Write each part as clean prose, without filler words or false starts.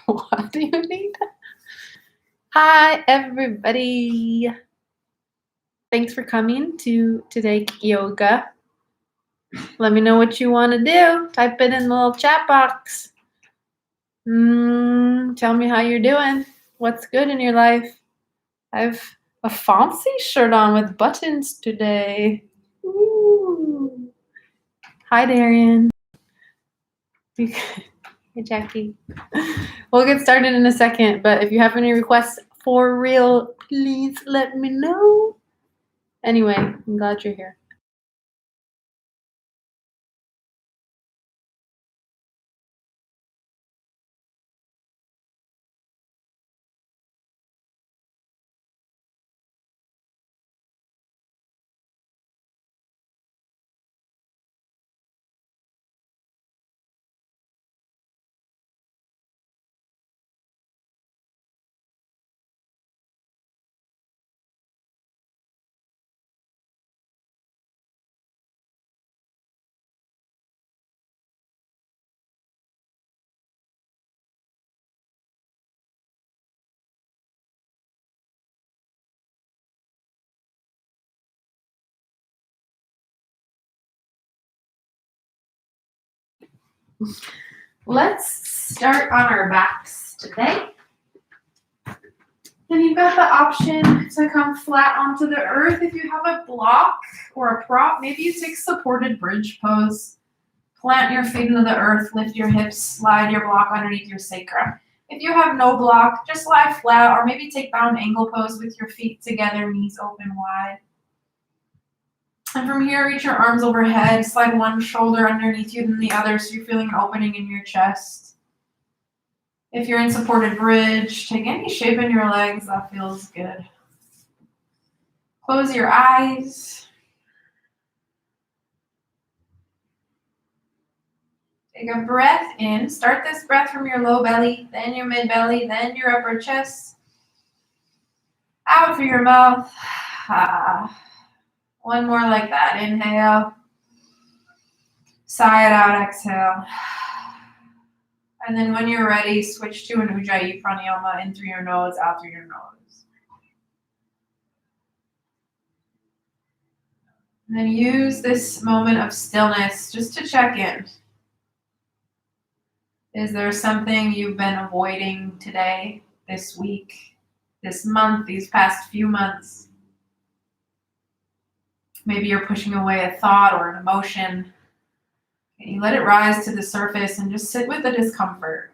What do you need? Hi, everybody. Thanks for coming to take yoga. Let me know what you want to do. Type it in the little chat box. Tell me how you're doing. What's good in your life? I have a fancy shirt on with buttons today. Ooh. Hi, Darian. Hey, Jackie. We'll get started in a second, but if you have any requests for real, please let me know. Anyway, I'm glad you're here. Let's start on our backs today. And you've got the option to come flat onto the earth. If you have a block or a prop, maybe you take supported bridge pose. Plant your feet into the earth, lift your hips, slide your block underneath your sacrum. If you have no block, just lie flat or maybe take bound angle pose with your feet together, knees open wide. And from here, reach your arms overhead, slide one shoulder underneath you than the other so you're feeling an opening in your chest. If you're in supported bridge, take any shape in your legs, that feels good. Close your eyes. Take a breath in. Start this breath from your low belly, then your mid belly, then your upper chest. Out through your mouth. One more like that. Inhale. Sigh it out, exhale. And then when you're ready, switch to an Ujjayi Pranayama in through your nose, out through your nose. And then use this moment of stillness just to check in. Is there something you've been avoiding today, this week, this month, these past few months? Maybe you're pushing away a thought or an emotion. You let it rise to the surface and just sit with the discomfort.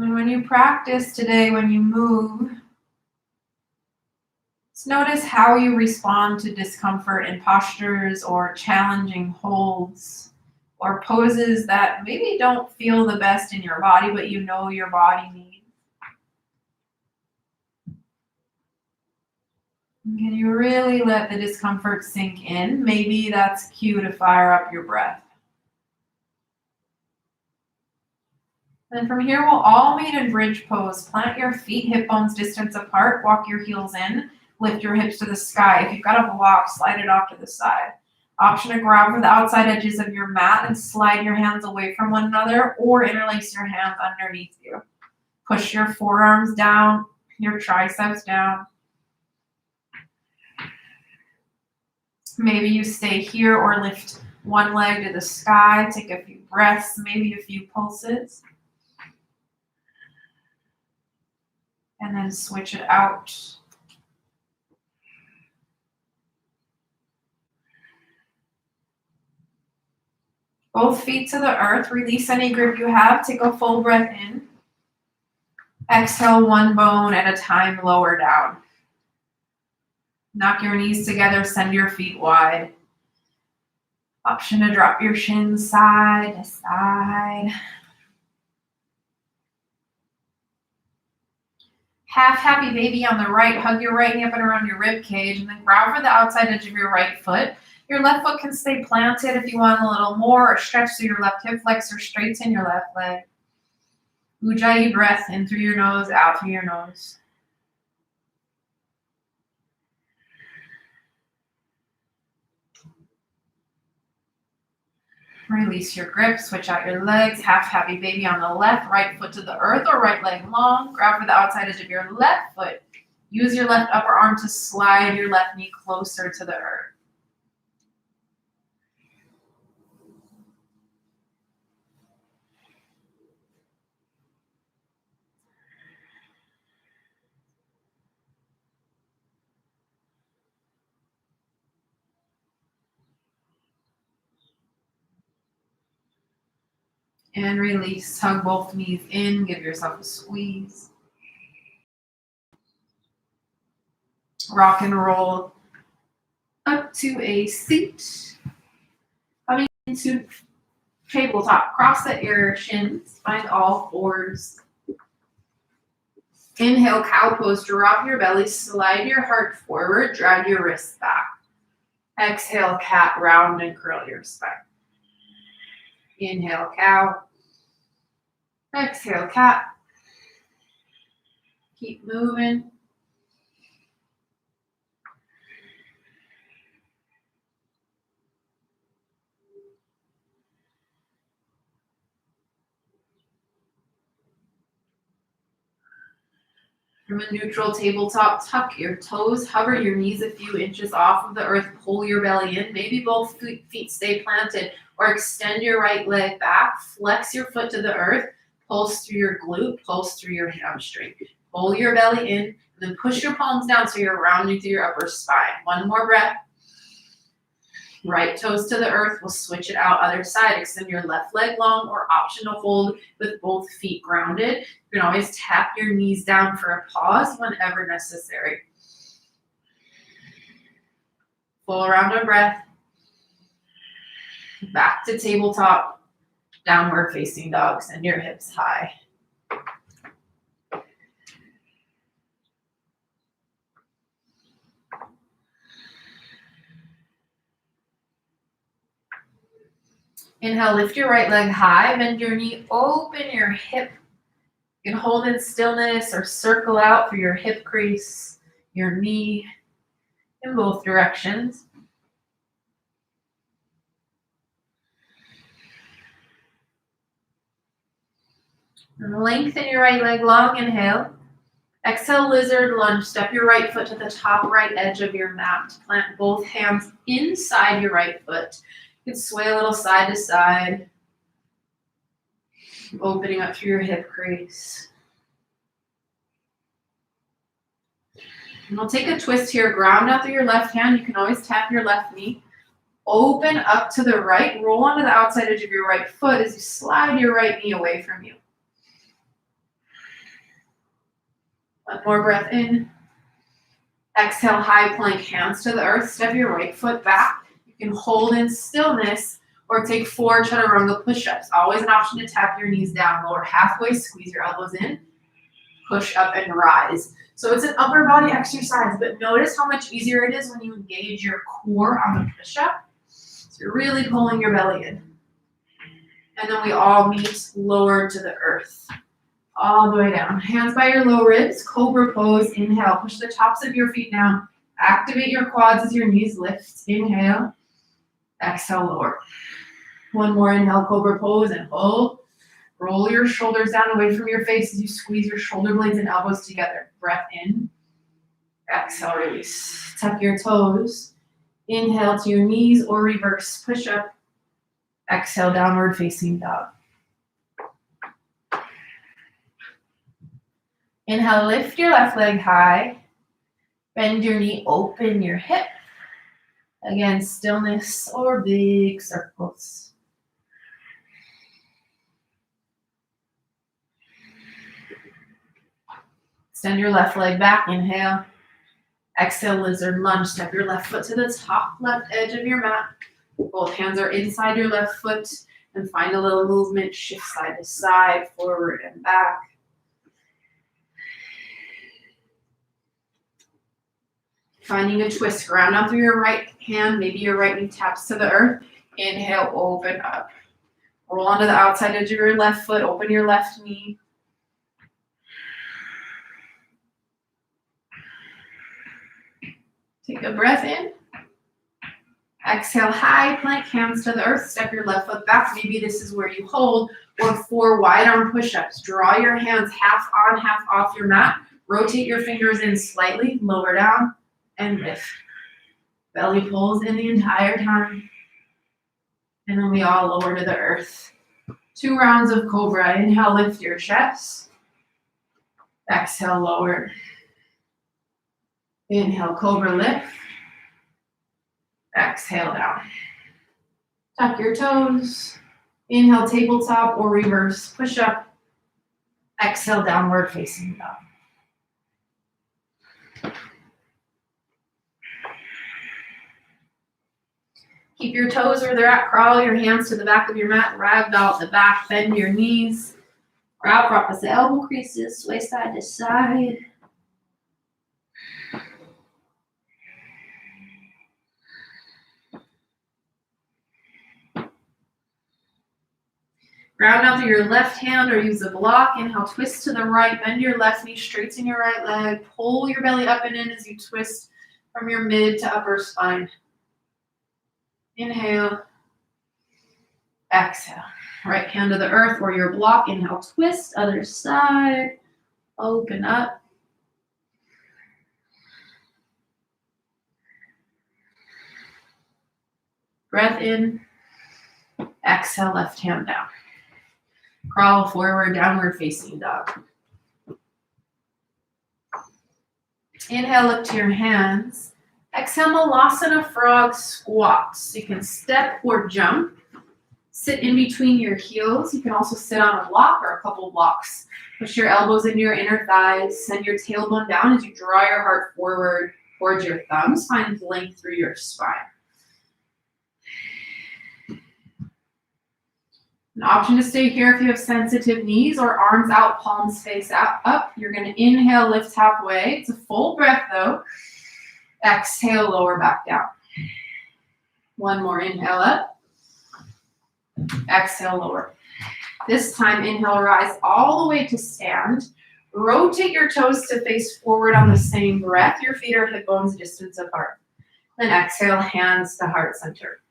And when you practice today, when you move, just notice how you respond to discomfort in postures or challenging holds or poses that maybe don't feel the best in your body, but you know your body needs. Can you really let the discomfort sink in? Maybe that's cue to fire up your breath. Then from here, we'll all meet in bridge pose. Plant your feet hip bones distance apart. Walk your heels in. Lift your hips to the sky. If you've got a block, slide it off to the side. Option to grab for the outside edges of your mat and slide your hands away from one another or interlace your hands underneath you. Push your forearms down, your triceps down. Maybe you stay here or lift one leg to the sky. Take a few breaths, maybe a few pulses. And then switch it out. Both feet to the earth. Release any grip you have. Take a full breath in. Exhale one bone at a time, lower down. Knock your knees together, send your feet wide. Option to drop your shins side to side. Half happy baby on the right. Hug your right knee up and around your rib cage, and then grab for the outside edge of your right foot. Your left foot can stay planted if you want a little more, or stretch through your left hip flexor, straighten your left leg. Ujjayi breath in through your nose, out through your nose. Release your grip, switch out your legs. Half happy baby on the left, right foot to the earth or right leg long. Grab for the outside edge of your left foot. Use your left upper arm to slide your left knee closer to the earth. And release. Hug both knees in. Give yourself a squeeze. Rock and roll up to a seat. Coming into tabletop. Cross at your shins. Find all fours. Inhale, cow pose. Drop your belly. Slide your heart forward. Drag your wrists back. Exhale, cat. Round and curl your spine. Inhale, cow. Exhale, cat. Keep moving. From a neutral tabletop, tuck your toes, hover your knees a few inches off of the earth, pull your belly in. Maybe both feet stay planted, or extend your right leg back, flex your foot to the earth, pulse through your glute, pulse through your hamstring. Pull your belly in, and then push your palms down so you're rounding through your upper spine. One more breath. Right toes to the earth. We'll switch it out other side. Extend your left leg long, or optional hold with both feet grounded. You can always tap your knees down for a pause whenever necessary. Full round of breath. Back to tabletop. Downward facing dog. Send your hips high. Inhale, lift your right leg high, bend your knee, open your hip. You can hold in stillness or circle out through your hip crease, your knee, in both directions. And lengthen your right leg long, inhale. Exhale, lizard lunge. Step your right foot to the top right edge of your mat. Plant both hands inside your right foot. You can sway a little side to side, opening up through your hip crease. And we'll take a twist here. Ground out through your left hand. You can always tap your left knee. Open up to the right. Roll onto the outside edge of your right foot as you slide your right knee away from you. One more breath in. Exhale, high plank, hands to the earth. Step your right foot back. You can hold in stillness or take 4 chaturanga push-ups. Always an option to tap your knees down. Lower halfway, squeeze your elbows in. Push up and rise. So it's an upper body exercise, but notice how much easier it is when you engage your core on the push-up. So you're really pulling your belly in. And then we all meet lower to the earth. All the way down. Hands by your low ribs, cobra pose. Inhale, push the tops of your feet down. Activate your quads as your knees lift. Inhale. Exhale, lower. One more inhale, cobra pose, and hold. Roll your shoulders down away from your face as you squeeze your shoulder blades and elbows together. Breath in. Exhale, release. Tuck your toes. Inhale to your knees or reverse push up. Exhale, downward facing dog. Inhale, lift your left leg high. Bend your knee, open your hip. Again, stillness or big circles. Extend your left leg back, inhale. Exhale, lizard lunge. Step your left foot to the top left edge of your mat. Both hands are inside your left foot, and find a little movement. Shift side to side, forward and back. Finding a twist. Ground out through your right hand. Maybe your right knee taps to the earth. Inhale, open up. Roll onto the outside edge of your left foot. Open your left knee. Take a breath in. Exhale, high plank, hands to the earth. Step your left foot back. Maybe this is where you hold, or 4 wide arm push-ups. Draw your hands half on, half off your mat. Rotate your fingers in slightly, lower down, and lift. Belly pulls in the entire time. And then we all lower to the earth. 2 rounds of cobra. Inhale, lift your chest. Exhale, lower. Inhale, cobra lift. Exhale down. Tuck your toes. Inhale, tabletop or reverse push up. Exhale, downward facing dog. Keep your toes where they're at. Crawl your hands to the back of your mat. Ragdoll at the back. Bend your knees. Route prop the elbow creases. Sway side to side. Ground out through your left hand or use a block. Inhale, twist to the right. Bend your left knee, straighten your right leg. Pull your belly up and in as you twist from your mid to upper spine. Inhale. Exhale. Right hand to the earth or your block. Inhale, twist. Other side. Open up. Breath in. Exhale, left hand down. Crawl forward, downward facing dog. Inhale, look to your hands. Exhale, Malasana frog squats. You can step or jump. Sit in between your heels. You can also sit on a block or a couple blocks. Push your elbows into your inner thighs. Send your tailbone down as you draw your heart forward towards your thumbs. Find length through your spine. An option to stay here if you have sensitive knees or arms out, palms face out, up. You're going to inhale, lift halfway. It's a full breath though. Exhale, lower back down. One more inhale up. Exhale, lower. This time, inhale, rise all the way to stand. Rotate your toes to face forward on the same breath. Your feet are hip bones distance apart. Then exhale, hands to heart center.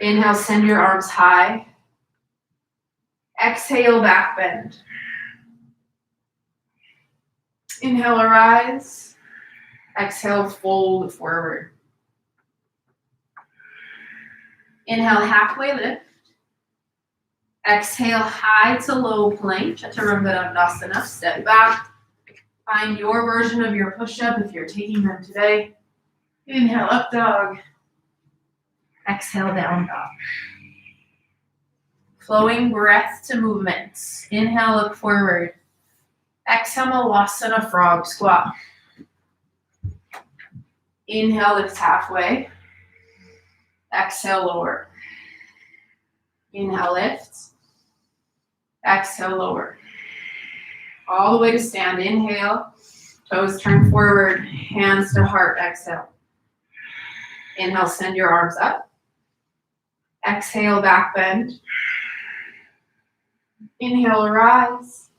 Inhale, send your arms high. Exhale, back bend. Inhale, arise. Exhale, fold forward. Inhale, halfway lift. Exhale, high to low plank. Chaturanga. Step back. Find your version of your push-up if you're taking them today. Inhale, up dog. Exhale, down dog. Flowing breath to movements. Inhale, look forward. Exhale, Malasana frog squat. Inhale, lift halfway. Exhale, lower. Inhale, lift. Exhale, lower. All the way to stand. Inhale. Toes turn forward. Hands to heart. Exhale. Inhale, send your arms up. Exhale, back bend. Inhale, rise.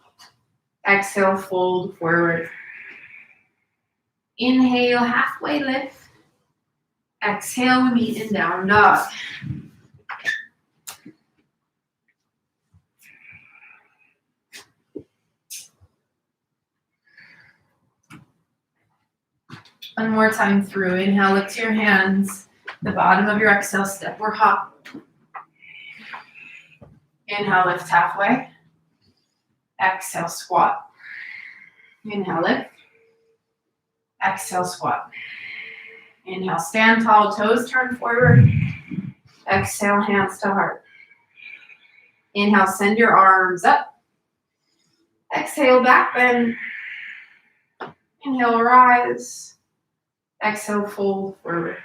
Exhale, fold forward. Inhale, halfway lift. Exhale, we meet in down dog. One more time through. Inhale, lift your hands. The bottom of your exhale, step or hop. Inhale, lift halfway. Exhale, squat. Inhale, lift. Exhale, squat. Inhale, stand tall, toes turn forward. Exhale, hands to heart. Inhale, send your arms up. Exhale, back bend. Inhale, rise. Exhale, fold forward.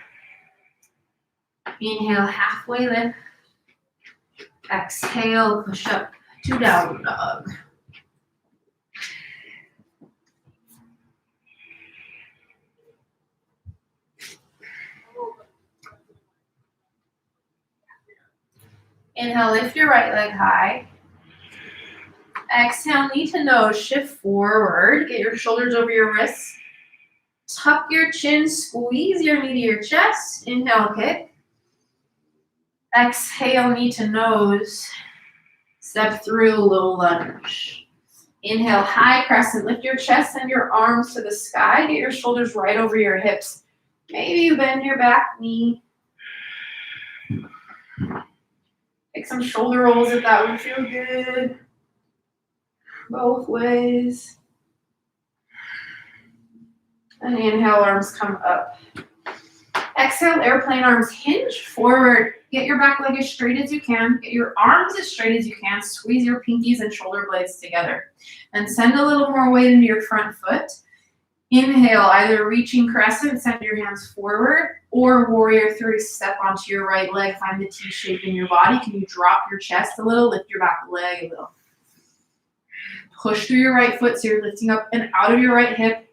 Inhale, halfway lift. Exhale, push up to down dog. Inhale, lift your right leg high. Exhale, knee to nose, shift forward. Get your shoulders over your wrists. Tuck your chin, squeeze your knee to your chest. Inhale, kick. Exhale, knee to nose. Step through, low lunge. Inhale, high crescent. Lift your chest and your arms to the sky. Get your shoulders right over your hips. Maybe you bend your back knee. Take some shoulder rolls if that would feel good. Both ways. And inhale, arms come up. Exhale, airplane arms hinge forward. Get your back leg as straight as you can. Get your arms as straight as you can. Squeeze your pinkies and shoulder blades together. And send a little more weight into your front foot. Inhale, either reaching crescent, send your hands forward, or warrior three, step onto your right leg. Find the T shape in your body. Can you drop your chest a little, lift your back leg a little. Push through your right foot so you're lifting up and out of your right hip.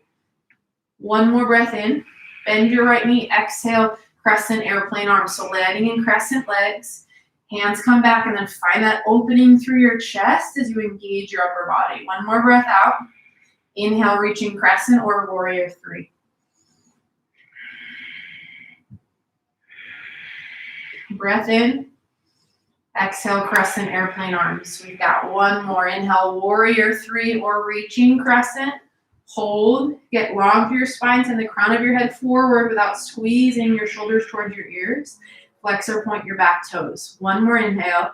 One more breath in. Bend your right knee. Exhale, crescent airplane arms. So landing in crescent legs. Hands come back and then find that opening through your chest as you engage your upper body. One more breath out. Inhale, reaching crescent or warrior three. Breath in. Exhale, crescent airplane arms. We've got one more. Inhale, warrior three or reaching crescent. Hold. Get long through your spine. Send the crown of your head forward without squeezing your shoulders towards your ears. Flex or point your back toes. One more inhale.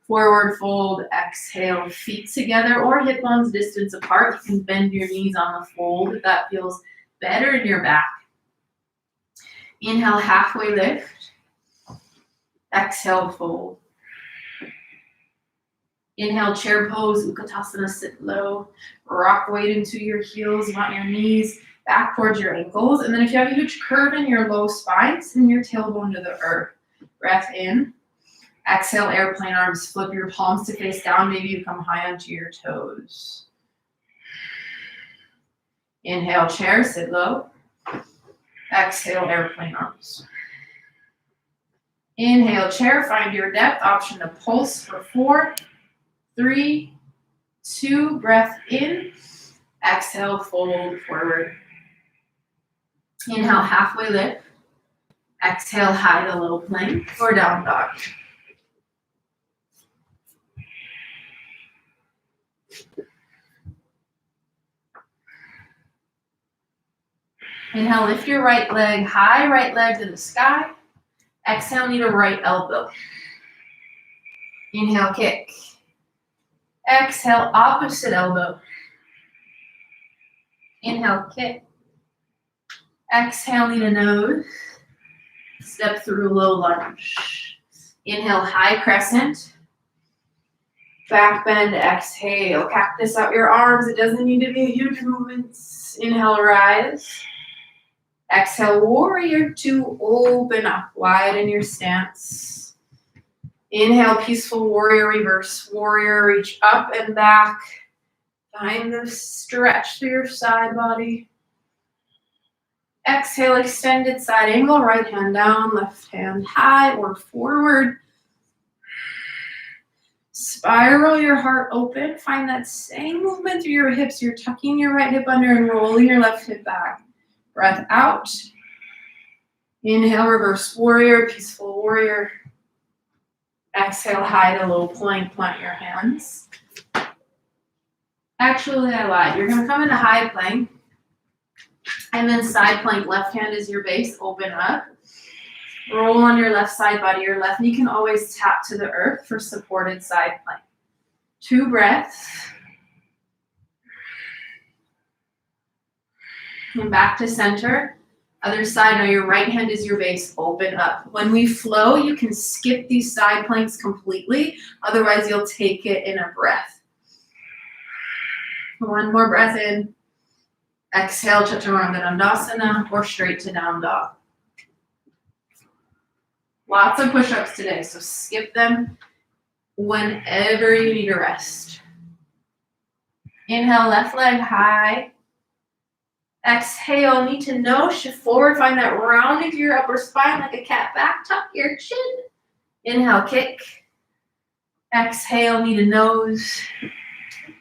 Forward fold. Exhale. Feet together or hip bones distance apart. You can bend your knees on the fold if that feels better in your back. Inhale, halfway lift. Exhale, fold. Inhale, chair pose, Utkatasana, sit low. Rock weight into your heels. You want your knees back towards your ankles. And then if you have a huge curve in your low spine, send your tailbone to the earth. Breath in. Exhale, airplane arms. Flip your palms to face down. Maybe you come high onto your toes. Inhale, chair, sit low. Exhale, airplane arms. Inhale, chair, find your depth. Option to pulse for 4, 3, 2, breath in. Exhale, fold forward. Inhale, halfway lift. Exhale, high to low plank or down dog. Inhale, lift your right leg high, right leg to the sky. Exhale, knee to right elbow. Inhale, kick. Exhale, opposite elbow. Inhale, kick. Exhale, knee to nose. Step through low lunge. Inhale, high crescent. Back bend, exhale. Cactus out your arms. It doesn't need to be a huge movement. Inhale, rise. Exhale, warrior two, open up, widen your stance. Inhale, peaceful warrior, reverse warrior, reach up and back. Find the stretch through your side body. Exhale, extended side angle, right hand down, left hand high or forward. Spiral your heart open. Find that same movement through your hips. You're tucking your right hip under and rolling your left hip back. Breath out. Inhale, reverse warrior, peaceful warrior. Exhale, high to low plank, plant your hands. Actually, I lied. You're going to come into high plank. And then side plank, left hand is your base, open up. Roll on your left side body. Your left knee can always tap to the earth for supported side plank. 2 breaths. And back to center. Other side, now your right hand is your base, open up. When we flow, you can skip these side planks completely. Otherwise, you'll take it in a breath. 1 more breath in. Exhale, Chaturanga Dandasana or straight to down dog. Lots of push-ups today, so skip them whenever you need to rest. Inhale, left leg high. Exhale, knee to nose, shift forward. Find that rounding to your upper spine like a cat back. Tuck your chin. Inhale, kick. Exhale, knee to nose,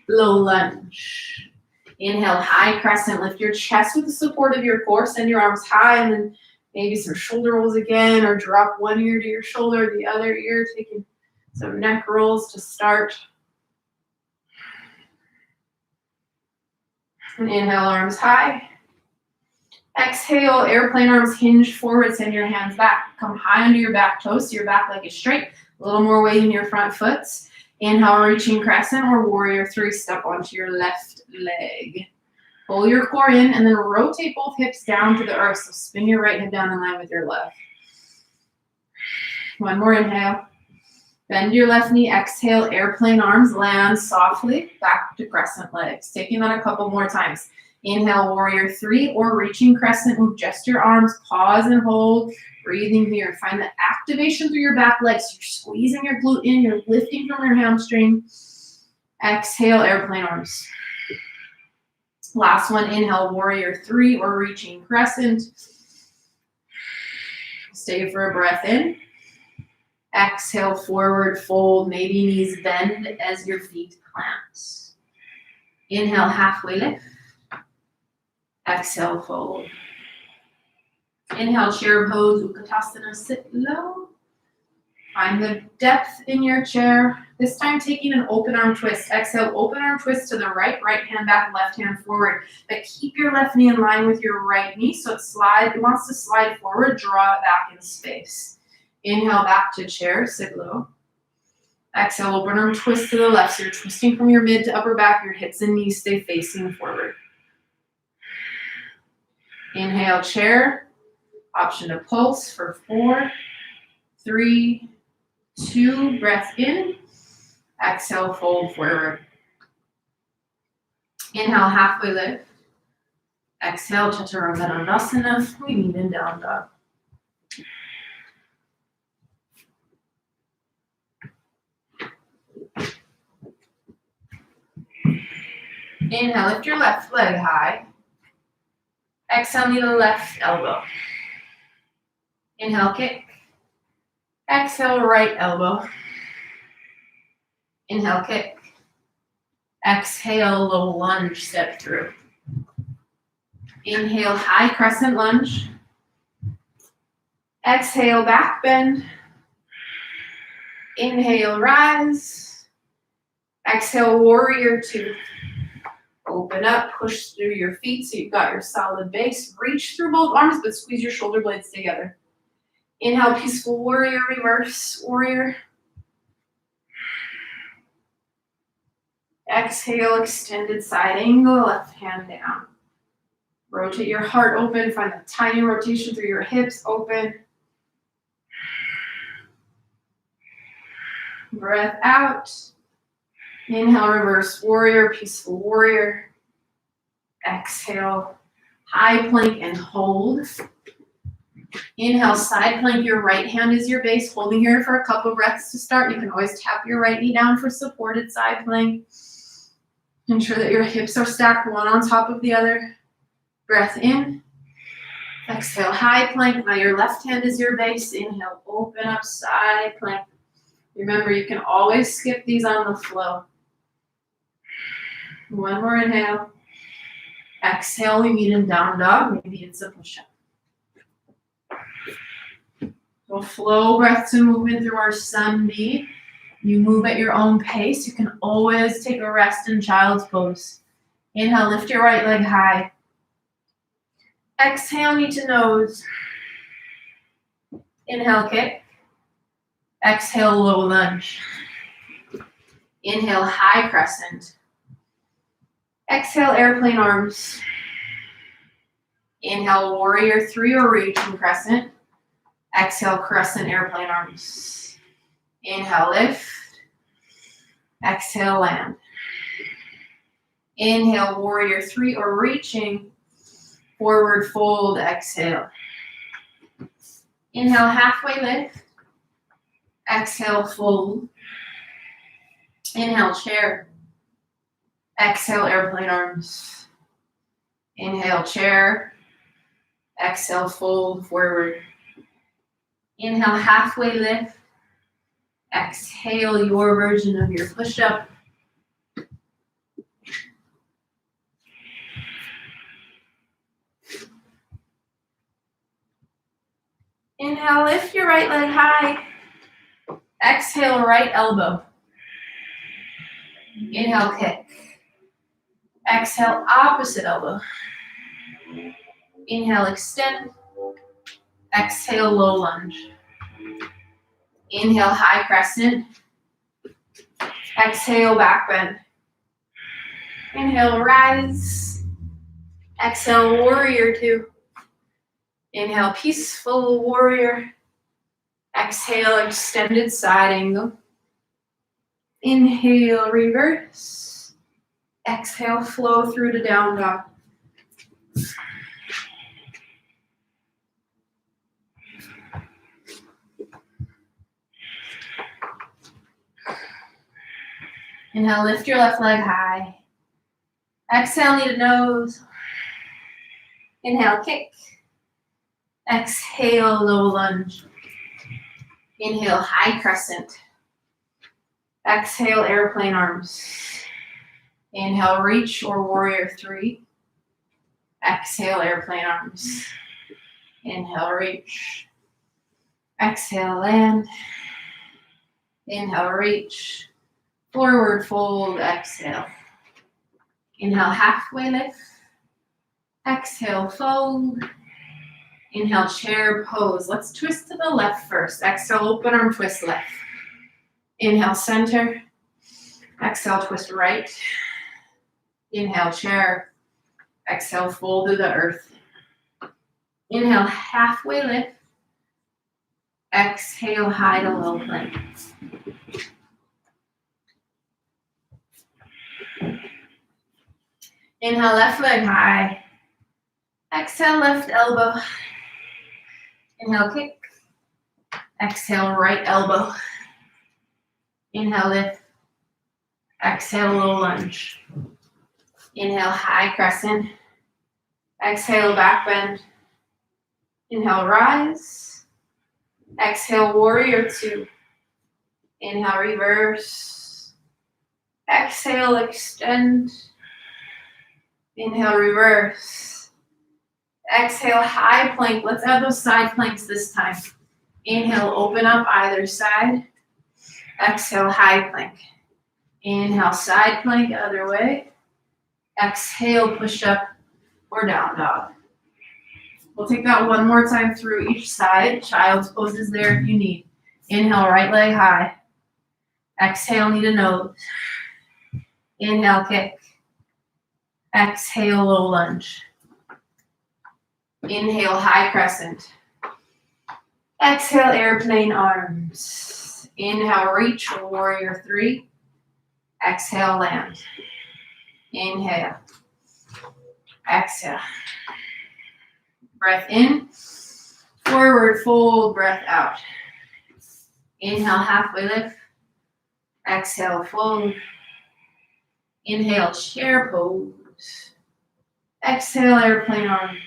low lunge. Inhale, high crescent. Lift your chest with the support of your core. Send your arms high, and then maybe some shoulder rolls again, or drop one ear to your shoulder, the other ear, taking some neck rolls to start. And inhale, arms high. Exhale, airplane arms hinge forward, send your hands back. Come high under your back toes so your back leg is straight. A little more weight in your front foot. Inhale, reaching crescent or warrior three, step onto your left leg. Pull your core in and then rotate both hips down to the earth. So spin your right hip down in line with your left. One more inhale. Bend your left knee, exhale, airplane arms, land softly, back to crescent legs. Taking that a couple more times. Inhale, warrior three, or reaching crescent, move just your arms, pause and hold, breathing here. Find the activation through your back legs. You're squeezing your glute in, you're lifting from your hamstring. Exhale, airplane arms. Last one, inhale, warrior three, or reaching crescent. Stay for a breath in. Exhale, forward fold, maybe knees bend as your feet plant. Inhale, halfway lift. Exhale, fold. Inhale, chair pose, Utkatasana, sit low. Find the depth in your chair. This time taking an open arm twist. Exhale, open arm twist to the right, right hand back, left hand forward. But keep your left knee in line with your right knee so it wants to slide forward, draw it back in space. Inhale, back to chair, sit low. Exhale, open arm twist to the left. So you're twisting from your mid to upper back, your hips and knees stay facing forward. Inhale, chair. Option to pulse for 4, 3, 2, breath in. Exhale, fold forward. Inhale, halfway lift. Exhale, Chaturanga Dandasana. We meet in down dog. Inhale, lift your left leg high. Exhale, knee to left elbow. Inhale, kick. Exhale, right elbow. Inhale, kick. Exhale, low lunge, step through. Inhale, high crescent lunge. Exhale, back bend. Inhale, rise. Exhale, warrior two. Open up, push through your feet so you've got your solid base. Reach through both arms, but squeeze your shoulder blades together. Inhale, peaceful warrior, reverse warrior. Exhale, extended side angle, left hand down. Rotate your heart open, find a tiny rotation through your hips, open. Breath out. Inhale, reverse warrior, peaceful warrior. Exhale, high plank and hold. Inhale, side plank, your right hand is your base, holding here for a couple breaths to start. You can always tap your right knee down for supported side plank. Ensure that your hips are stacked one on top of the other. Breath in. Exhale, high plank. Now your left hand is your base. Inhale, open up, side plank. Remember, you can always skip these on the flow. One more inhale. Exhale, we meet in down dog. Maybe it's a push-up. We'll flow breath to movement through our Sandhi. You move at your own pace. You can always take a rest in child's pose. Inhale, lift your right leg high. Exhale, knee to nose. Inhale, kick. Exhale, low lunge. Inhale, high crescent. Exhale, airplane arms. Inhale, warrior three or reaching crescent. Exhale, crescent, airplane arms. Inhale, lift. Exhale, land. Inhale, warrior three or reaching. Forward fold, exhale. Inhale, halfway lift. Exhale, fold. Inhale, chair. Exhale, airplane arms. Inhale, chair. Exhale, fold forward. Inhale, halfway lift. Exhale your version of your push-up. Inhale, lift your right leg high. Exhale, right elbow. Inhale, kick. Exhale, opposite elbow. Inhale, extend. Exhale, low lunge. Inhale, high crescent. Exhale, back bend. Inhale, rise. Exhale, warrior two. Inhale, peaceful warrior. Exhale, extended side angle. Inhale, reverse. Exhale, flow through to down dog. Inhale, lift your left leg high. Exhale, knee to nose. Inhale, kick. Exhale, low lunge. Inhale, high crescent. Exhale, airplane arms. Inhale, reach or warrior three. Exhale, airplane arms. Inhale, reach. Exhale, land. Inhale, reach. Forward fold, exhale. Inhale, halfway lift. Exhale, fold. Inhale, chair pose. Let's twist to the left first. Exhale, open arm twist left. Inhale, center. Exhale, twist right. Inhale, chair. Exhale, fold to the earth. Inhale, halfway lift. Exhale, high to low plank. Inhale, left leg high. Exhale, left elbow. Inhale, kick. Exhale, right elbow. Inhale, lift. Exhale, low lunge. Inhale, high crescent. Exhale, back bend. Inhale, rise. Exhale, warrior two. Inhale, reverse. Exhale, extend. Inhale, reverse. Exhale, high plank. Let's add those side planks this time. Inhale, open up either side. Exhale, high plank. Inhale, side plank, other way. Exhale, push up or down dog. We'll take that one more time through each side. Child's pose is there if you need. Inhale, right leg high. Exhale, knee to nose. Inhale, kick. Exhale, low lunge. Inhale, high crescent. Exhale, airplane arms. Inhale, reach or warrior three. Exhale, land. Inhale. Exhale. Breath in. Forward fold, breath out. Inhale, halfway lift. Exhale, fold. Inhale, chair pose. Exhale, airplane arms.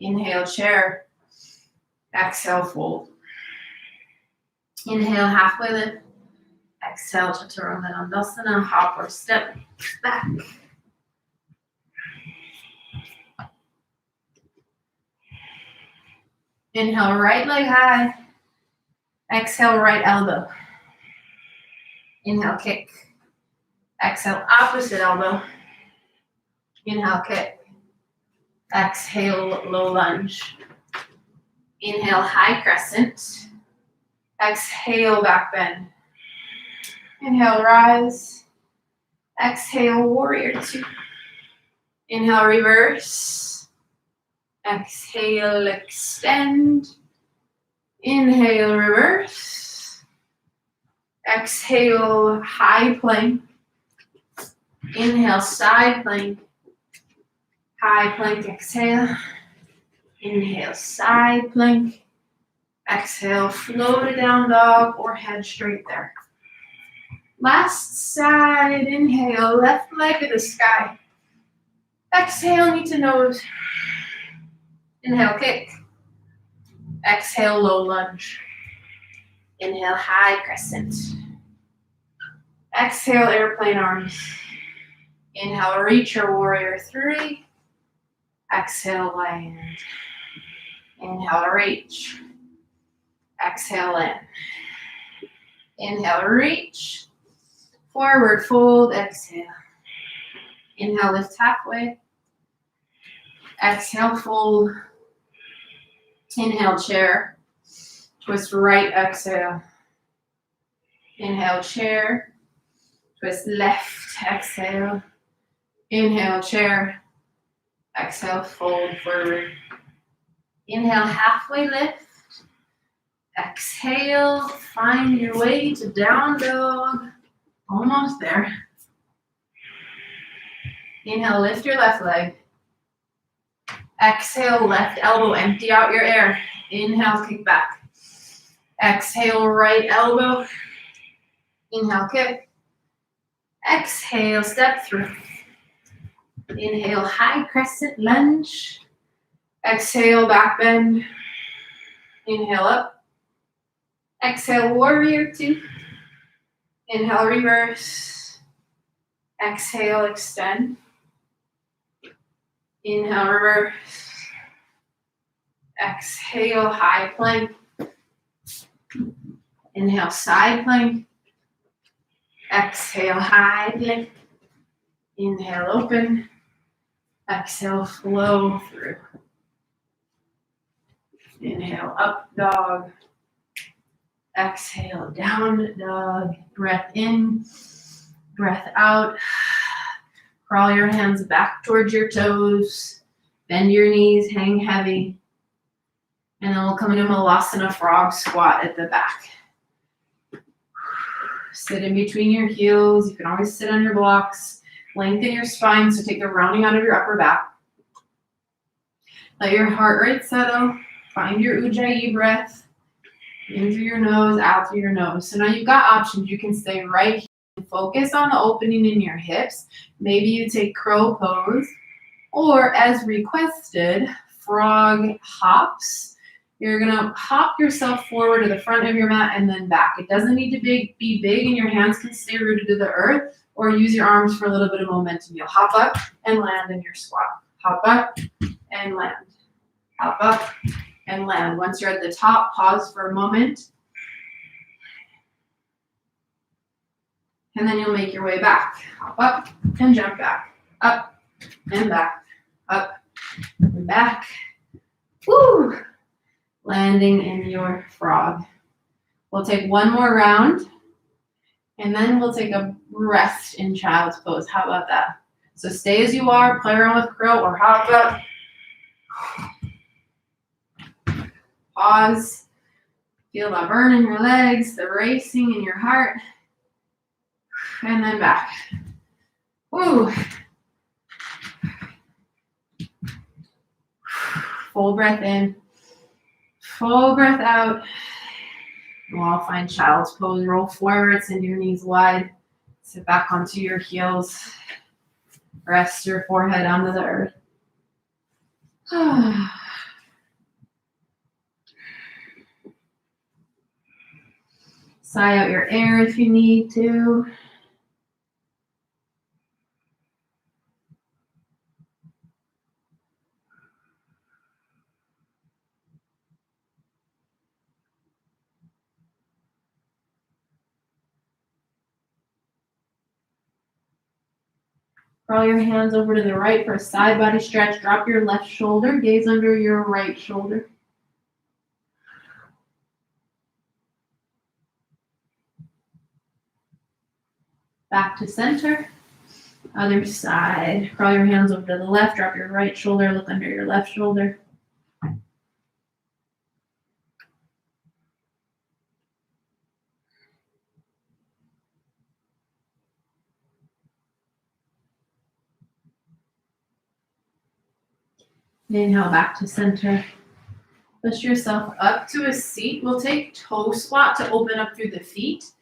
Inhale, chair. Exhale, fold. Inhale, halfway lift. Exhale, Chaturanga Dandasana, hop or step back. Inhale, right leg high. Exhale, right elbow. Inhale, kick. Exhale, opposite elbow. Inhale, kick. Exhale, low lunge. Inhale, high crescent. Exhale, back bend. Inhale, rise. Exhale, warrior two. Inhale, reverse. Exhale, extend. Inhale, reverse. Exhale, high plank. Inhale, side plank. High plank, exhale. Inhale, side plank. Exhale, flow to down dog or head straight there. Last side, inhale, left leg to the sky. Exhale, knee to nose. Inhale, kick. Exhale, low lunge. Inhale, high crescent. Exhale, airplane arms. Inhale, reach your warrior three. Exhale, land. Inhale, reach. Exhale, in. Inhale, reach. Forward fold, exhale. Inhale, lift halfway. Exhale, fold. Inhale, chair. Twist right, exhale. Inhale, chair. Twist left, exhale. Inhale, chair. Exhale, fold forward. Inhale, halfway lift. Exhale, find your way to down dog. Almost there. Inhale, lift your left leg. Exhale, left elbow, empty out your air. Inhale, kick back. Exhale, right elbow. Inhale, kick. Exhale, step through. Inhale, high crescent lunge. Exhale, back bend. Inhale, up. Exhale, warrior two. Inhale, reverse. Exhale, extend. Inhale, reverse. Exhale, high plank. Inhale, side plank. Exhale, high plank. Inhale, open. Exhale, flow through. Inhale, up dog. Exhale, down dog. Breath in, breath out. Crawl your hands back towards your toes. Bend your knees, hang heavy. And then we'll come into Malasana frog squat at the back. Sit in between your heels. You can always sit on your blocks. Lengthen your spine, so take the rounding out of your upper back. Let your heart rate settle. Find your Ujjayi breath. In through your nose, out through your nose. So now you've got options. You can stay right here and focus on the opening in your hips. Maybe you take crow pose, or as requested, frog hops. You're gonna hop yourself forward to the front of your mat and then back. It doesn't need to be big, and your hands can stay rooted to the earth, or use your arms for a little bit of momentum. You'll hop up and land in your squat. Hop up and land. Hop up and land. Once you're at the top, pause for a moment. And then you'll make your way back. Hop up and jump back. Up and back. Up and back. Woo! Landing in your frog. We'll take one more round, and then we'll take a rest in child's pose. How about that? So stay as you are, play around with crow, or hop up. Pause. Feel the burn in your legs, the racing in your heart. And then back. Woo. Full breath in. Full breath out. We'll all find child's pose. Roll forward, send your knees wide. Sit back onto your heels. Rest your forehead onto the earth. Sigh out your air if you need to. Crawl your hands over to the right for a side body stretch. Drop your left shoulder, gaze under your right shoulder. Back to center. Other side. Crawl your hands over to the left, drop your right shoulder, look under your left shoulder. Inhale back to center. Push yourself up to a seat. We'll take toe squat to open up through the feet.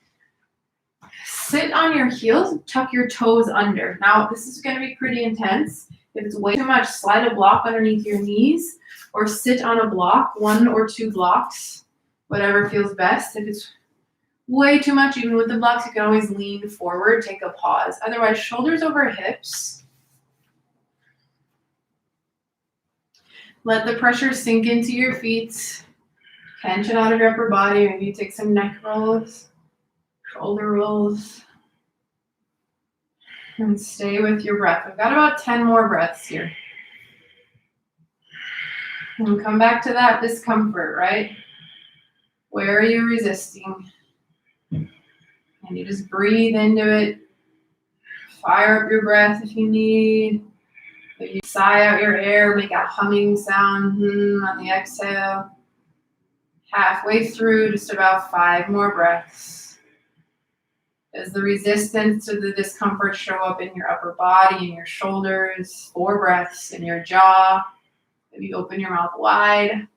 Sit on your heels, tuck your toes under. Now, this is going to be pretty intense. If it's way too much, slide a block underneath your knees or sit on a block, 1 or 2 blocks, whatever feels best. If it's way too much, even with the blocks, you can always lean forward, take a pause. Otherwise, shoulders over hips. Let the pressure sink into your feet. Tension out of your upper body. Maybe you take some neck rolls, shoulder rolls. And stay with your breath. We've got about 10 more breaths here. And come back to that discomfort, right? Where are you resisting? And you just breathe into it. Fire up your breath if you need. If you sigh out your air, make a humming sound on the exhale. Halfway through, just about 5 more breaths. Does the resistance to the discomfort show up in your upper body, in your shoulders? 4 breaths in your jaw. Maybe open your mouth wide.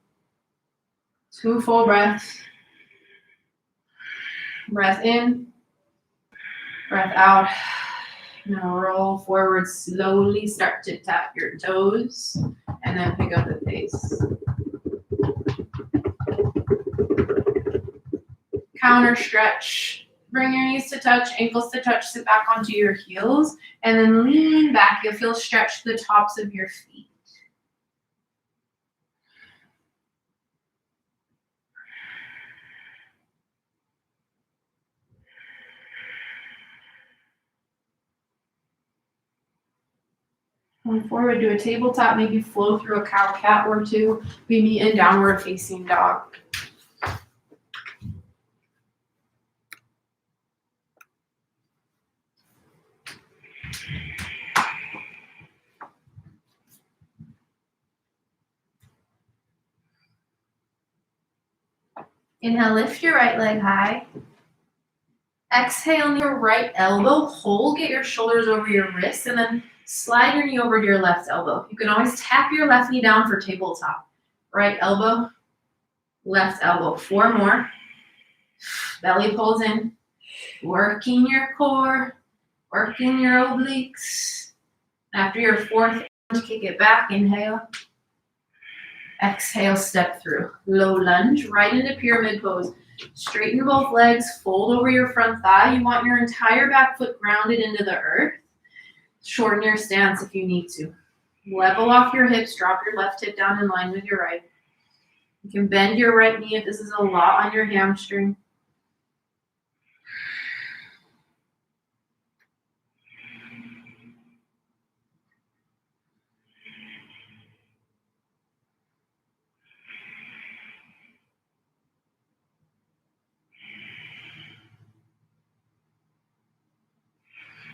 2 full breaths. Breath in. Breath out. Now roll forward slowly. Start to tap your toes. And then pick up the pace. Counter stretch. Bring your knees to touch, ankles to touch, sit back onto your heels, and then lean back. You'll feel stretch the tops of your feet. Going forward, do a tabletop, maybe flow through a cow cat or two. We meet in downward facing dog. Inhale, lift your right leg high. Exhale, your right elbow. Hold, get your shoulders over your wrists, and then slide your knee over to your left elbow. You can always tap your left knee down for tabletop. Right elbow, left elbow. 4 more. Belly pulls in. Working your core, working your obliques. After your 4th, kick it back. Inhale. Exhale, step through. Low lunge, right into pyramid pose. Straighten both legs, fold over your front thigh. You want your entire back foot grounded into the earth. Shorten your stance if you need to. Level off your hips, drop your left hip down in line with your right. You can bend your right knee if this is a lot on your hamstring.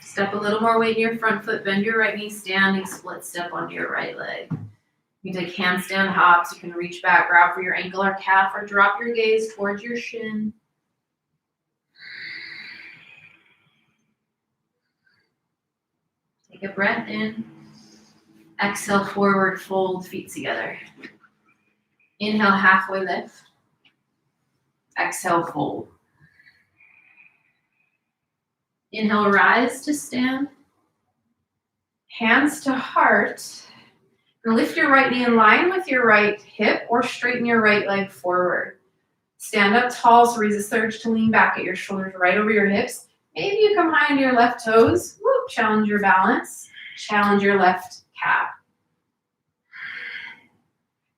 Step a little more weight in your front foot, bend your right knee, standing split step onto your right leg. You can take handstand hops. You can reach back, grab for your ankle or calf, or drop your gaze towards your shin. Take a breath in. Exhale, forward fold, feet together. Inhale, halfway lift. Exhale, fold. Inhale, rise to stand. Hands to heart. And lift your right knee in line with your right hip or straighten your right leg forward. Stand up tall, so resist the urge to lean back at your shoulders right over your hips. Maybe you come high into your left toes. Woo, challenge your balance. Challenge your left calf.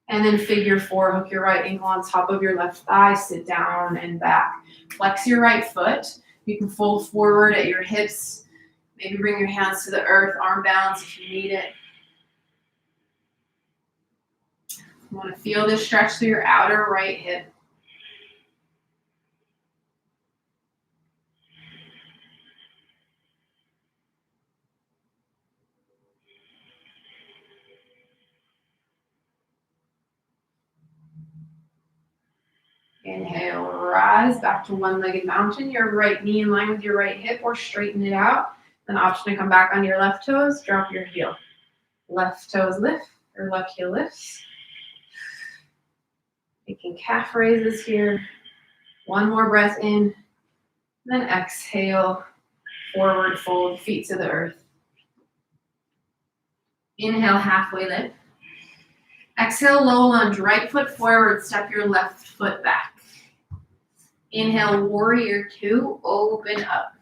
And then figure 4, hook your right ankle on top of your left thigh, sit down and back. Flex your right foot. You can fold forward at your hips. Maybe bring your hands to the earth, arm balance if you need it. You want to feel this stretch through your outer right hip. Inhale, rise back to one-legged mountain. Your right knee in line with your right hip or straighten it out. An option to come back on your left toes, drop your heel. Left toes lift or left heel lifts. Making calf raises here. 1 more breath in. Then exhale, forward fold, feet to the earth. Inhale, halfway lift. Exhale, low lunge, right foot forward, step your left foot back. Inhale, warrior two, open up.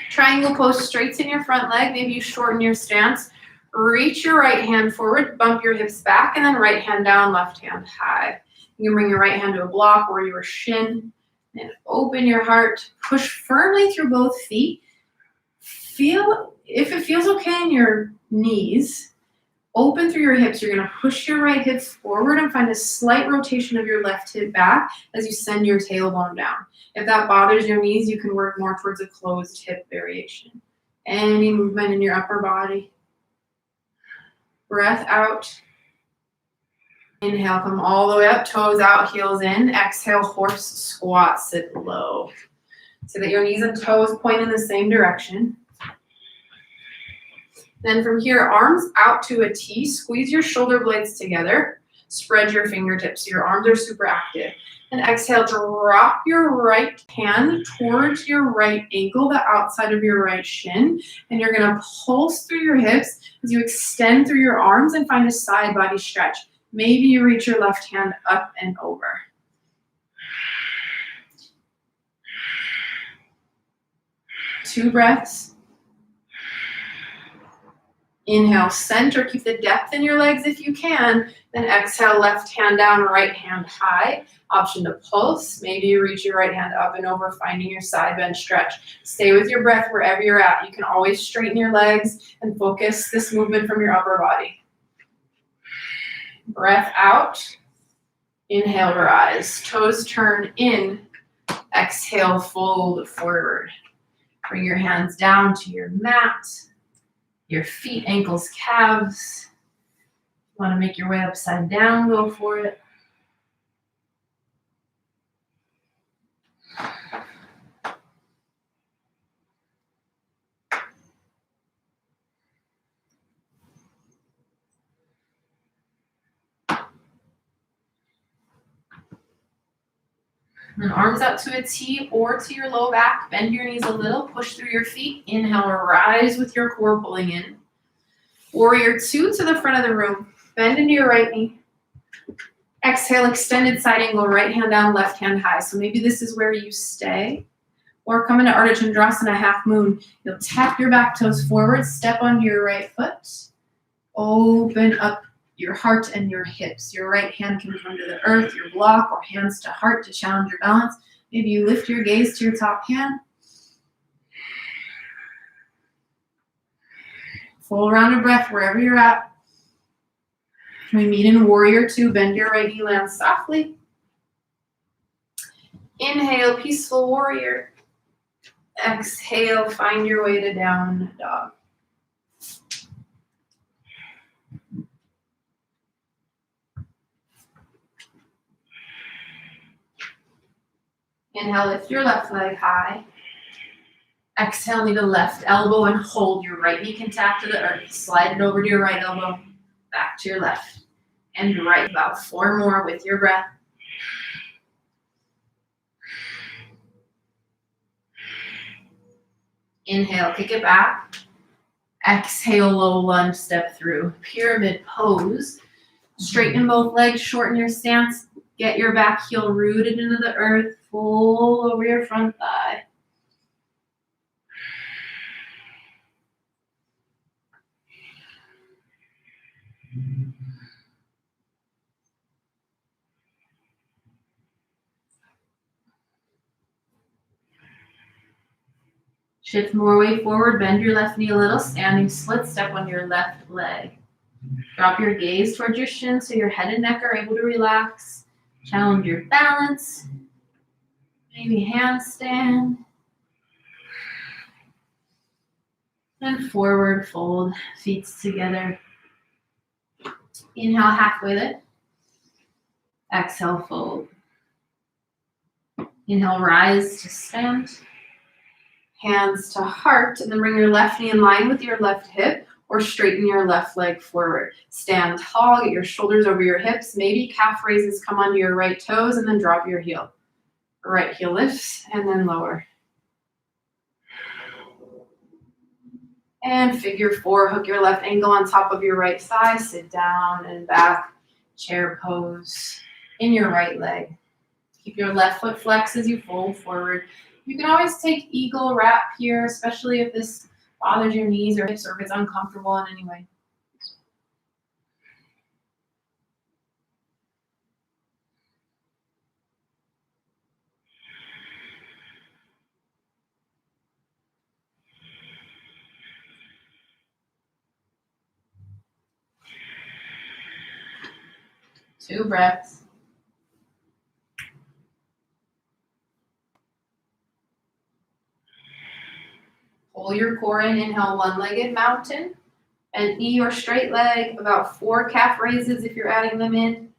Triangle pose, straighten your front leg, maybe you shorten your stance. Reach your right hand forward, bump your hips back, and then right hand down, left hand high. You can bring your right hand to a block or your shin, and open your heart. Push firmly through both feet. Feel, if it feels okay in your knees, open through your hips. You're gonna push your right hip forward and find a slight rotation of your left hip back as you send your tailbone down. If that bothers your knees, you can work more towards a closed hip variation. Any movement in your upper body. Breath out. Inhale, come all the way up, toes out, heels in. Exhale, horse squat, sit low. So that your knees and toes point in the same direction. Then from here, arms out to a T. Squeeze your shoulder blades together. Spread your fingertips. Your arms are super active. And exhale, drop your right hand towards your right ankle, the outside of your right shin. And you're gonna pulse through your hips as you extend through your arms and find a side body stretch. Maybe you reach your left hand up and over. Two breaths. Inhale, center, keep the depth in your legs if you can. Then exhale, left hand down, right hand high. Option to pulse. Maybe you reach your right hand up and over, finding your side bend stretch. Stay with your breath wherever you're at. You can always straighten your legs and focus this movement from your upper body. Breath out. Inhale, rise. Toes turn in. Exhale, fold forward. Bring your hands down to your mat. Your feet, ankles, calves. Want to make your way upside down, go for it. And arms out to a T or to your low back. Bend your knees a little, push through your feet. Inhale, rise with your core pulling in. Warrior two to the front of the room. Bend into your right knee. Exhale, extended side angle, right hand down, left hand high. So maybe this is where you stay. Or come into Ardha Chandrasana, half moon. You'll tap your back toes forward, step onto your right foot. Open up your heart and your hips. Your right hand can come to the earth, your block, or hands to heart to challenge your balance. Maybe you lift your gaze to your top hand. Full round of breath wherever you're at. We meet in warrior two. Bend your right knee, land softly. Inhale, peaceful warrior. Exhale, find your way to down dog. Inhale, lift your left leg high. Exhale, knee to left elbow and hold. Your right knee can tap to the earth. Slide it over to your right elbow, back to your left. And right, about 4 more with your breath. Inhale, kick it back. Exhale, low lunge, step through. Pyramid pose. Straighten both legs, shorten your stance. Get your back heel rooted into the earth. Full over your front thigh. Shift more weight forward, bend your left knee a little, standing split step on your left leg. Drop your gaze towards your shin so your head and neck are able to relax. Challenge your balance. Maybe handstand. And forward fold, feet together. Inhale, halfway lift. Exhale, fold. Inhale, rise to stand. Hands to heart, and then bring your left knee in line with your left hip or straighten your left leg forward. Stand tall, get your shoulders over your hips. Maybe calf raises, come onto your right toes and then drop your heel. Right heel lifts and then lower. And figure 4, hook your left ankle on top of your right thigh, sit down and back, chair pose in your right leg. Keep your left foot flexed as you fold forward. You can always take eagle wrap here, especially if this bothers your knees or hips or if it's uncomfortable in any way. Two breaths. Pull your core in, inhale, one-legged mountain. Bent knee or straight leg, about 4 calf raises if you're adding them in.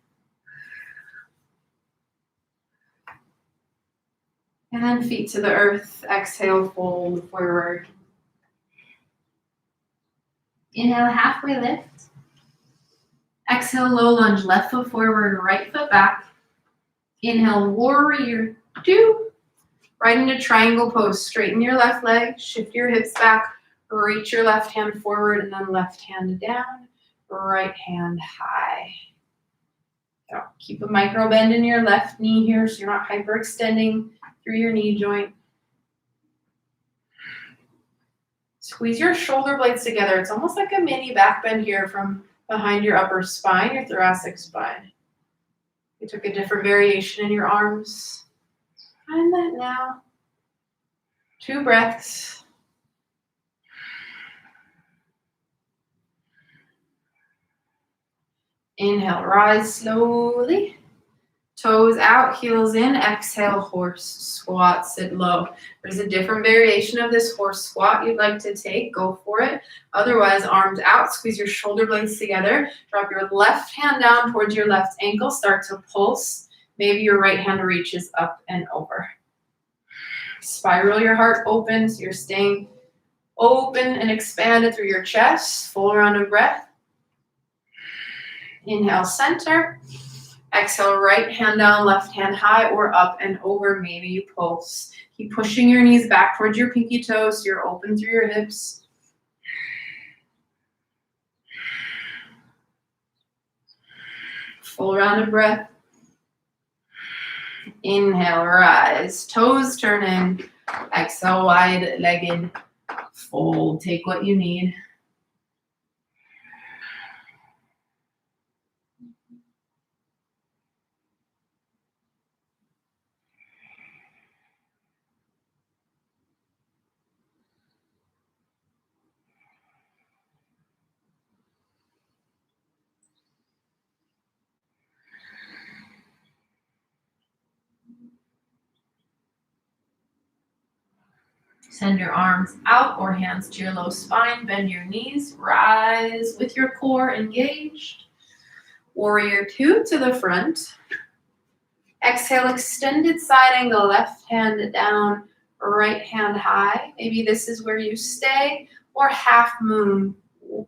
And then feet to the earth, exhale, fold forward. Inhale, halfway lift. Exhale, low lunge, left foot forward, right foot back. Inhale, warrior two. Right into triangle pose. Straighten your left leg, shift your hips back, reach your left hand forward, and then left hand down, right hand high. So keep a micro bend in your left knee here so you're not hyperextending through your knee joint. Squeeze your shoulder blades together. It's almost like a mini back bend here from behind your upper spine, your thoracic spine. You took a different variation in your arms. Find that now. 2 breaths. Inhale, rise slowly. Toes out, heels in. Exhale, horse squat, sit low. There's a different variation of this horse squat you'd like to take. Go for it. Otherwise, arms out. Squeeze your shoulder blades together. Drop your left hand down towards your left ankle. Start to pulse. Maybe your right hand reaches up and over. Spiral your heart open so you're staying open and expanded through your chest. Full round of breath. Inhale, center. Exhale, right hand down, left hand high or up and over. Maybe you pulse. Keep pushing your knees back towards your pinky toes so you're open through your hips. Full round of breath. Inhale, rise. Toes turn in. Exhale, wide-legged fold. Take what you need. Send your arms out or hands to your low spine. Bend your knees. Rise with your core engaged. Warrior two to the front. Exhale, extended side angle. Left hand down, right hand high. Maybe this is where you stay. Or half moon.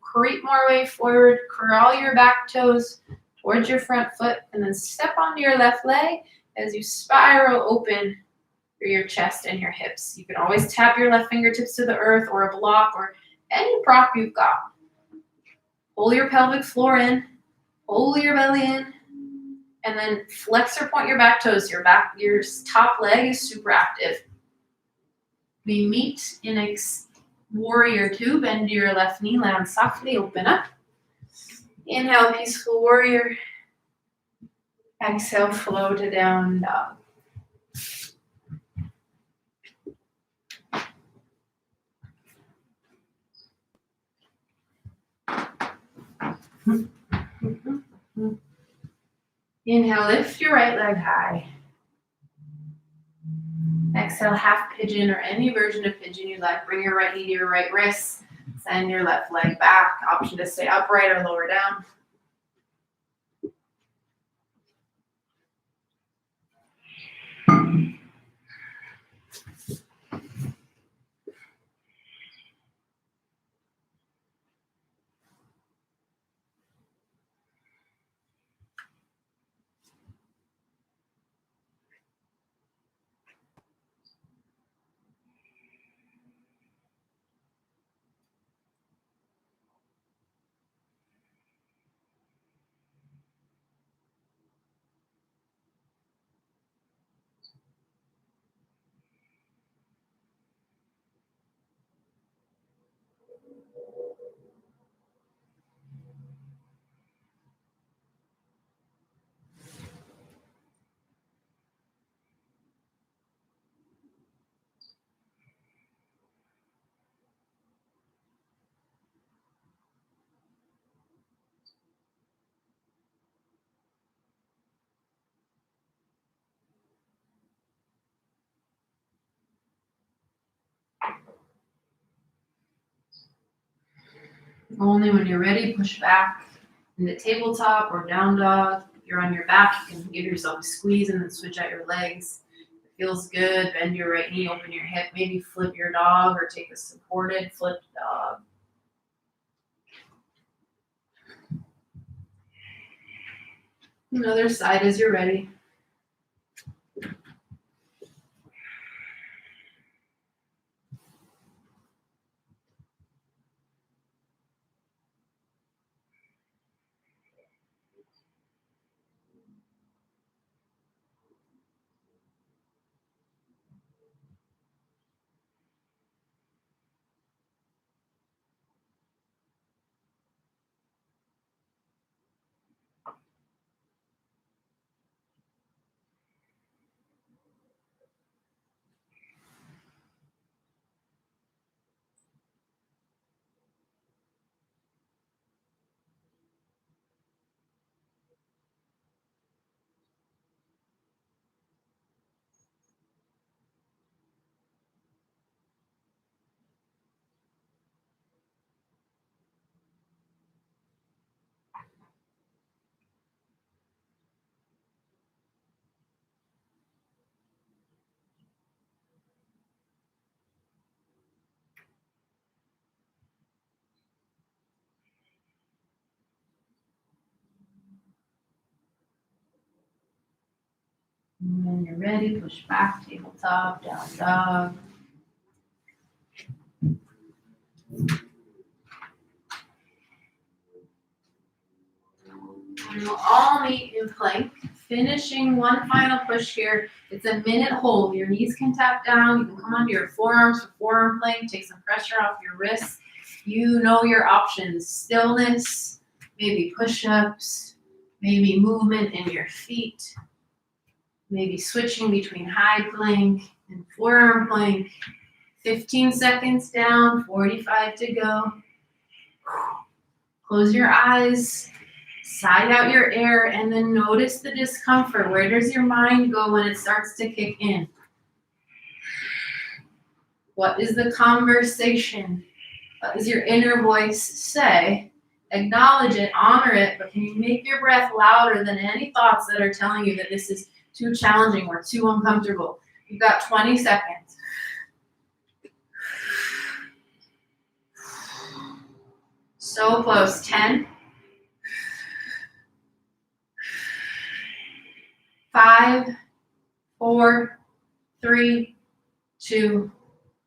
Creep more way forward. Crawl your back toes towards your front foot. And then step onto your left leg as you spiral open through your chest and your hips. You can always tap your left fingertips to the earth or a block or any prop you've got. Pull your pelvic floor in, pull your belly in, and then flex or point your back toes. Your top leg is super active. We meet in warrior two. Bend your left knee, land softly, open up. Inhale, peaceful warrior. Exhale, flow to down dog. Inhale, lift your right leg high. Exhale, half pigeon or any version of pigeon you like. Bring your right knee to your right wrist. Send your left leg back. Option to stay upright or lower down. Only when you're ready, push back into tabletop or down dog. If you're on your back, you can give yourself a squeeze and then switch out your legs. If it feels good, bend your right knee, open your hip, maybe flip your dog or take a supported flipped dog. Another side as you're ready. And when you're ready, push back, tabletop, down dog. And we'll all meet in plank. Finishing one final push here. It's a minute hold. Your knees can tap down. You can come onto your forearms for forearm plank. Take some pressure off your wrists. You know your options. Stillness, maybe push-ups, maybe movement in your feet, maybe switching between high plank and forearm plank. 15 seconds down, 45 to go. Close your eyes. Sigh out your air and then notice the discomfort. Where does your mind go when it starts to kick in? What is the conversation? What does your inner voice say? Acknowledge it, honor it, but can you make your breath louder than any thoughts that are telling you that this is too challenging or too uncomfortable? You've got 20 seconds. So close. 10. 5, 4, 3, 2,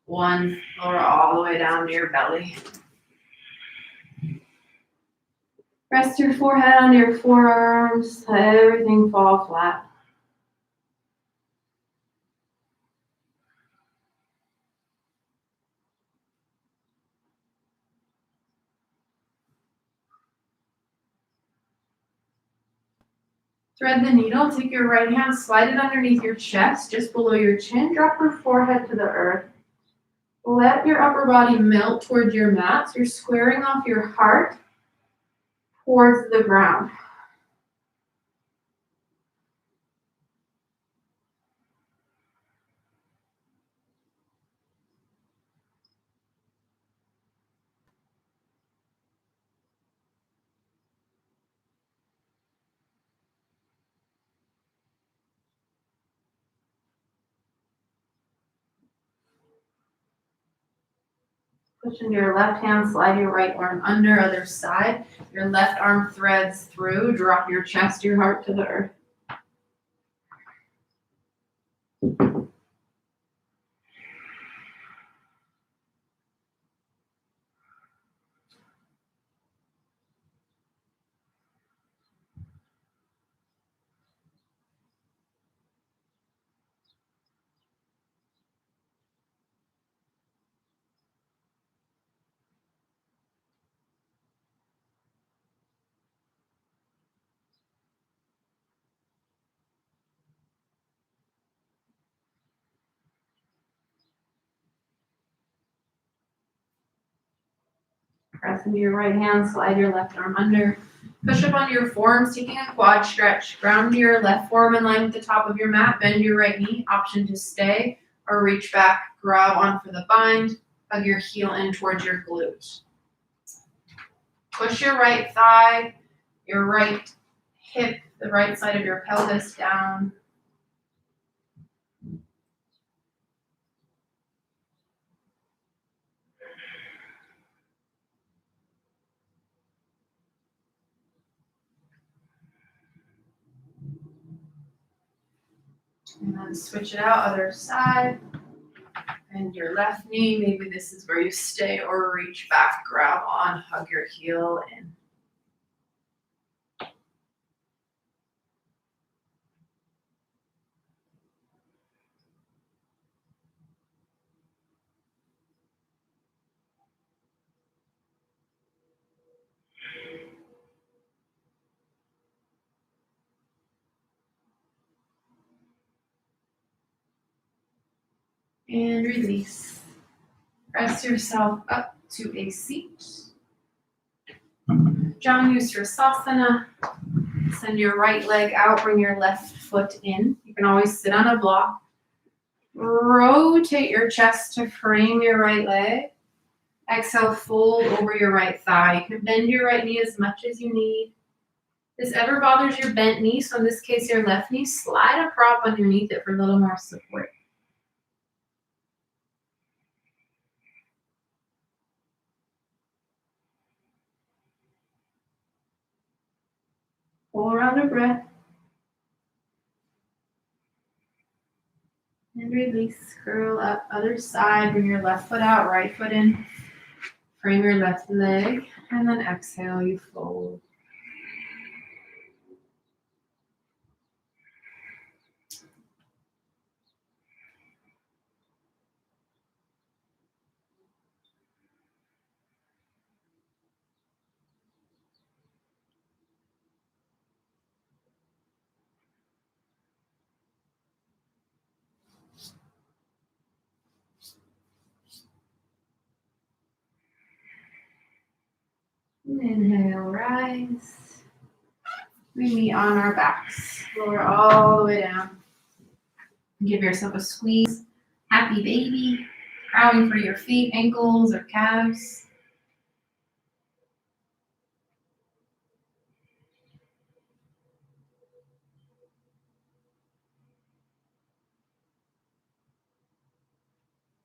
1. Lower all the way down to your belly. Rest your forehead on your forearms. Let everything fall flat. Thread the needle. Take your right hand, slide it underneath your chest, just below your chin. Drop your forehead to the earth. Let your upper body melt towards your mat. So you're squaring off your heart towards the ground. Push into your left hand, slide your right arm under, other side. Your left arm threads through. Drop your chest, your heart to the earth. Press into your right hand, slide your left arm under. Push up onto your forearms, taking a quad stretch. Ground your left forearm in line with the top of your mat. Bend your right knee. Option to stay or reach back. Grab on for the bind. Hug your heel in towards your glute. Push your right thigh, your right hip, the right side of your pelvis down. And then switch it out, other side. Bend your left knee. Maybe this is where you stay or reach back, grab on, hug your heel in. And release. Press yourself up to a seat. Janushirasana. Send your right leg out, bring your left foot in. You can always sit on a block. Rotate your chest to frame your right leg. Exhale, fold over your right thigh. You can bend your right knee as much as you need. If this ever bothers your bent knee, so in this case your left knee, slide a prop underneath it for a little more support. Full round of breath. And release, curl up, other side, bring your left foot out, right foot in. Frame your left leg, and then exhale, you fold. Inhale, rise. We meet on our backs. Lower all the way down. Give yourself a squeeze. Happy baby. Crowing for your feet, ankles, or calves.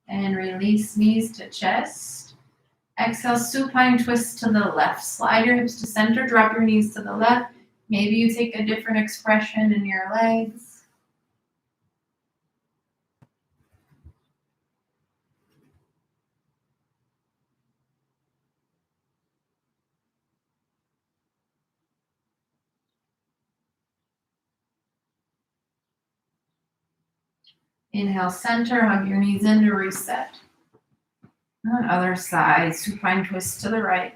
And release knees to chest. Exhale, supine twist to the left. Slide your hips to center, drop your knees to the left. Maybe you take a different expression in your legs. Inhale, center, hug your knees in to reset. On the other side, supine twist to the right.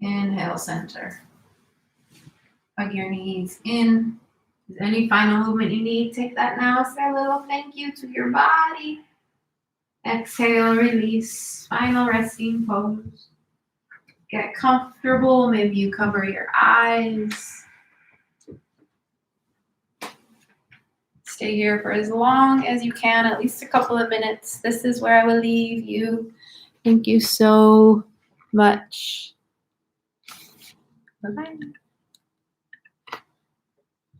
Inhale, center. Hug your knees in. Is there any final movement you need? Take that now. Say a little thank you to your body. Exhale, release. Final resting pose. Get comfortable. Maybe you cover your eyes. Stay here for as long as you can, at least a couple of minutes. This is where I will leave you. Thank you so much. Bye-bye.